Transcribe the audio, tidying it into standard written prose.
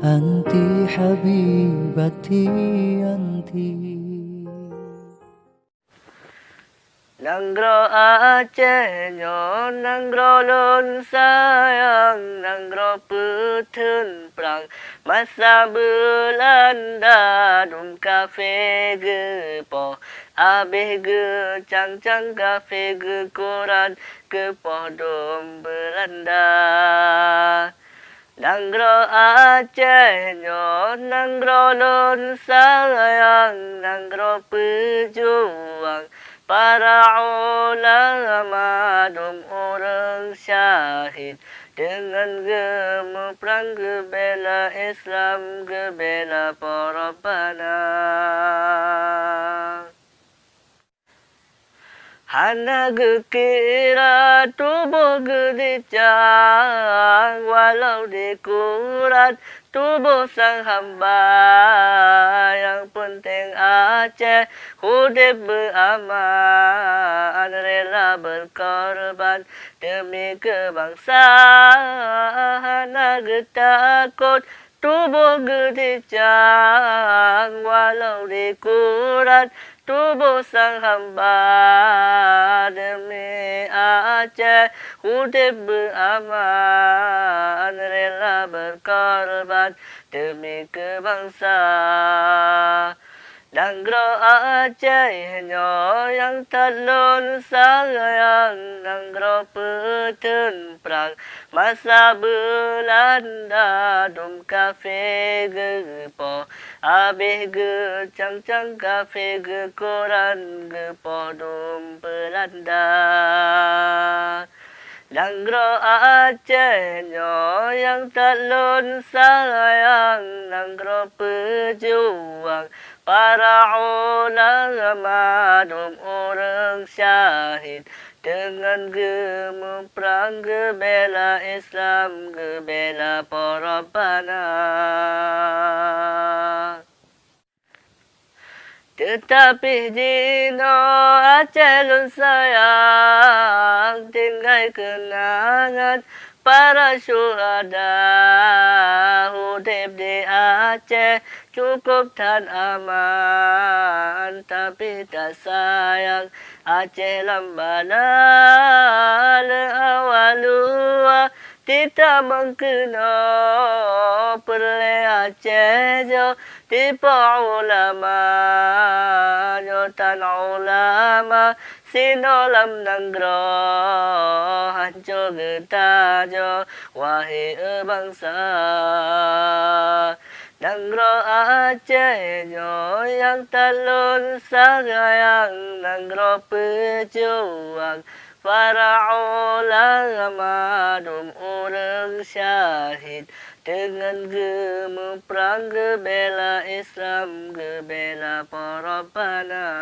Anti habibati anti. Nanggro Aceh nyo nanggro lun sayang nanggro putun perang masa Belanda dum kafe gepo abih ge cang kafe ge koran gepo dum Belanda. Nanggro Aceh nyo nanggro lun sayang nanggro pejuang para ulama dum orang syahid dengan gemuk perang gebela Islam gebela para panah. Hana gekira tubuh gedicang walau dikurat tubuh sang hamba. Yang penting Aceh hidup beraman rela berkorban demi kebangsaan. Hana getakut tubuh gedicang walau dikurat tubuh sang hamba demi Aceh hidup beraman rela berkorban demi kebangsa. Nanggro Aceh nyo yang talun sayang nanggro petun perang masa Belanda dum kafe gepo abih ge cang kafe ge koran gepo dum Belanda. Nanggro Aceh nyo yang talun sayang nanggro pejuang para ulama dum orang syahid dengan gemuk perang gebela Islam gebela para panah. Tetapi dino Aceh lun sayang tinggal kenangan para syuhada hidup di Aceh cukup dan aman tapi tak sayang Aceh lambana le awalua kita mengkena perle Aceh jo tipa ulama jo tan ulama sinolam nanggro hancur geta jo wahai bangsa. Nanggro Aceh nyo yang talun sayang nanggro pejuang para ulama dum orang syahid dengan gemuk perang gebela Islam gebela para panah.